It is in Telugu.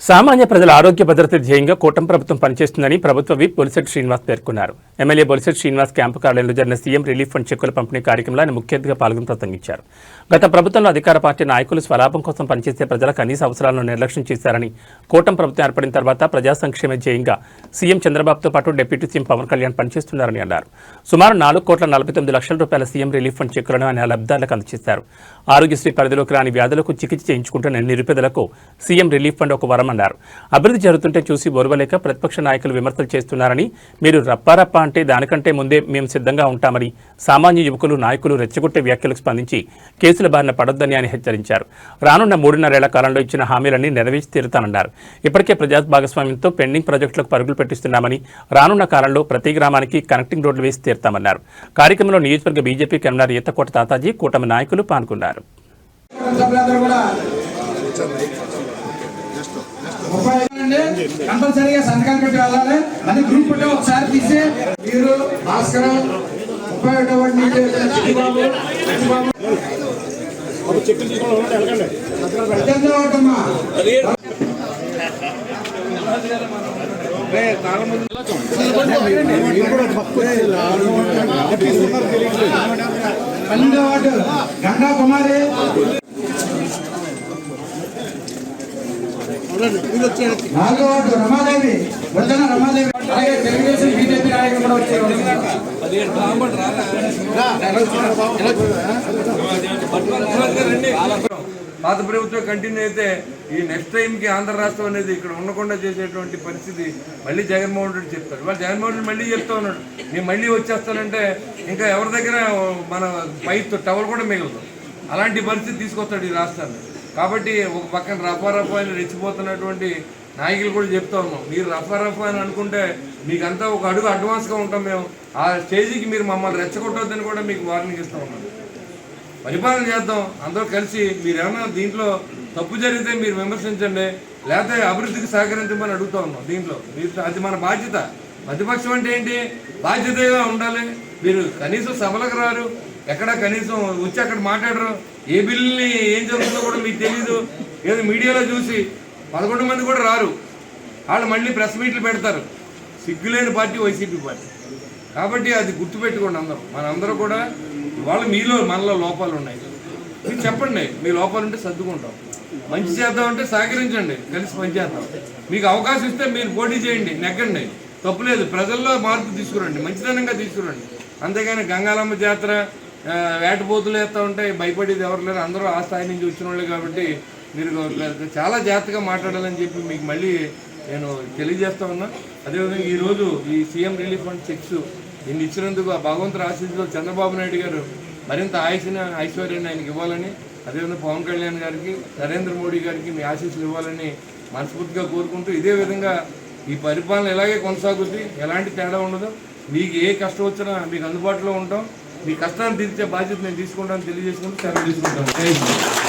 సామాన్య ప్రజల ఆరోగ్య భద్రత ధ్యేయంగా కూటమి ప్రభుత్వం పనిచేస్తుందని ప్రభుత్వ విప్ బొలిశెట్టి శ్రీనివాస్ పేర్కొన్నారు. ఎమ్మెల్యే బొలిశెట్టి శ్రీనివాస్ క్యాంపు కార్యాలయంలో జరిగిన సీఎం రిలీఫ్ ఫండ్ చెక్కుల పంపిణీ కార్యక్రమంలో ఆయన ముఖ్య అతిథిగా పాల్గొని ప్రసంగించారు. గత ప్రభుత్వంలో అధికార పార్టీ నాయకులు స్వలాభం కోసం పనిచేసే ప్రజల కనీస అవసరాలను నిర్లక్ష్యం చేశారని, కూటమి ప్రభుత్వం ఏర్పడిన తర్వాత ప్రజా సంక్షేమ ధ్యేయంగా సీఎం చంద్రబాబుతో పాటు డిప్యూటీ సీఎం పవన్ కళ్యాణ్ పనిచేస్తున్నారని అన్నారు. సుమారు 4,49,00,000 రూపాయల సీఎం రిలీఫ్ ఫండ్ చెక్కులను ఆయన లబ్ధిదారులకు అందజేశారు. ఆరోగ్యశ్రీ పరిధిలోకి రాని వ్యాధులకు చికిత్స చేయించుకుంటున్న నిరుపేదలకు సీఎం రిలీఫ్ ఫండ్ ఒక వరమన్నారు. అభివృద్ధి జరుగుతుంటే చూసి ఓర్వలేక ప్రతిపక్ష నాయకులు విమర్శలు చేస్తున్నారని, మీరు రప్పారప్ప అంటే దానికంటే ముందే మేము సిద్ధంగా ఉంటామని సామాన్య యువకులు నాయకులు రెచ్చగొట్టే వ్యాఖ్యలకు స్పందించి కేసుల బారిన పడొద్దని ఆయన హెచ్చరించారు. రానున్న 3.5 కాలంలో ఇచ్చిన హామీలన్నీ నెరవేర్చి తీరుతానన్నారు. ఇప్పటికే ప్రజా భాగస్వామ్యంతో పెండింగ్ ప్రాజెక్టులకు పరుగులు పెట్టిస్తున్నామని, రానున్న కాలంలో ప్రతి గ్రామానికి కనెక్టింగ్ రోడ్లు వేసి తీరుతామన్నారు. కార్యక్రమంలో నియోజకవర్గ బీజేపీ కన్వీనర్ ఈతకోట తాతాజీ, కూటమి నాయకులు పాల్గొన్నారు. కంపల్సరీగా సంతకాలు పెట్టి వెళ్ళాలి. అది గ్రూప్ ఫోటో ఒకసారి తీసి మీరు భాస్కర్ 12వ వార్డు గంగా కుమారి, 4వ వార్డు రమాదేవి, వచ్చిన రమాదేవి, అలాగే తెలుగుదేశం బీజేపీ నాయకులు కూడా వచ్చారు. పాత ప్రభుత్వం కంటిన్యూ అయితే ఈ నెక్స్ట్ టైంకి ఆంధ్ర రాష్ట్రం అనేది ఇక్కడ ఉండకుండా చేసేటువంటి పరిస్థితి మళ్ళీ జగన్మోహన్ రెడ్డి చెప్తాడు. వాళ్ళు జగన్మోహన్ రెడ్డి మళ్ళీ చెప్తా ఉన్నాడు, నేను మళ్ళీ వచ్చేస్తానంటే ఇంకా ఎవరి దగ్గర మన పైతో టవల్ కూడా మిగలదు. అలాంటి పరిస్థితి తీసుకొస్తాడు ఈ రాష్ట్రాన్ని. కాబట్టి ఒక పక్కన రఫా అని రెచ్చిపోతున్నటువంటి నాయకులు కూడా చెప్తా ఉన్నాం, మీరు రఫా అని అనుకుంటే మీకంతా ఒక అడుగు అడ్వాన్స్గా ఉంటాం మేము. ఆ స్టేజీకి మీరు మమ్మల్ని రెచ్చగొట్టొద్దని కూడా మీకు వార్నింగ్ ఇస్తూ ఉన్నాం. పరిపాలన చేద్దాం అందరూ కలిసి. మీరు ఏమన్నా దీంట్లో తప్పు జరిగితే మీరు విమర్శించండి, లేకపోతే అభివృద్ధికి సహకరించమని అడుగుతా ఉన్నాం. దీంట్లో అది మన బాధ్యత. ప్రతిపక్షం అంటే ఏంటి, బాధ్యతగా ఉండాలి. మీరు కనీసం సభలకు రారు, ఎక్కడ కనీసం వచ్చి అక్కడ మాట్లాడరు. ఏ బిల్లుని ఏం జరుగుతుందో కూడా మీకు తెలీదు. ఏదో మీడియాలో చూసి 11 మంది కూడా రారు, వాళ్ళు మళ్ళీ ప్రెస్ మీట్లు పెడతారు. సిగ్గులేని పార్టీ వైసీపీ పార్టీ. కాబట్టి అది గుర్తుపెట్టుకోండి అందరూ. మనందరూ కూడా వాళ్ళు మీలో మనలో లోపాలు ఉన్నాయి, మీరు చెప్పండి. మీ లోపాలు ఉంటే సర్దుకుంటాం. మంచి చేద్దామంటే సహకరించండి, కలిసి పనిచేద్దాం. మీకు అవకాశం ఇస్తే మీరు పోటీ చేయండి, నెగ్గండి, తప్పులేదు. ప్రజల్లో మార్పు తీసుకురండి, మంచితనంగా తీసుకురండి. అంతేగాని గంగాలమ్మ జాతర వేటపోతులు వేస్తూ ఉంటే భయపడేది ఎవరు లేరు. అందరూ ఆ స్థాయి నుంచి వచ్చిన వాళ్ళే. కాబట్టి మీరు చాలా జాగ్రత్తగా మాట్లాడాలని చెప్పి మీకు మళ్ళీ నేను తెలియజేస్తా ఉన్నా. అదేవిధంగా ఈరోజు ఈ సీఎం రిలీఫ్ ఫండ్ చెక్స్ ఇన్ని ఇచ్చినందుకు ఆ భగవంతుడి ఆశీస్సులో చంద్రబాబు నాయుడు గారు మరింత ఐశ్వర్యాన్ని ఆయనకి ఇవ్వాలని, అదేవిధంగా పవన్ కళ్యాణ్ గారికి, నరేంద్ర మోడీ గారికి మీ ఆశీస్సులు ఇవ్వాలని మనస్ఫూర్తిగా కోరుకుంటూ, ఇదే విధంగా ఈ పరిపాలన ఇలాగే కొనసాగుద్ది, ఎలాంటి తేడా ఉండదు. మీకు ఏ కష్టం వచ్చినా మీకు అందుబాటులో ఉంటాం. మీ కష్టాన్ని తీర్చే బాధ్యత నేను తీసుకుంటానని తెలియజేసుకుంటూ సెలవు తీసుకుంటాను.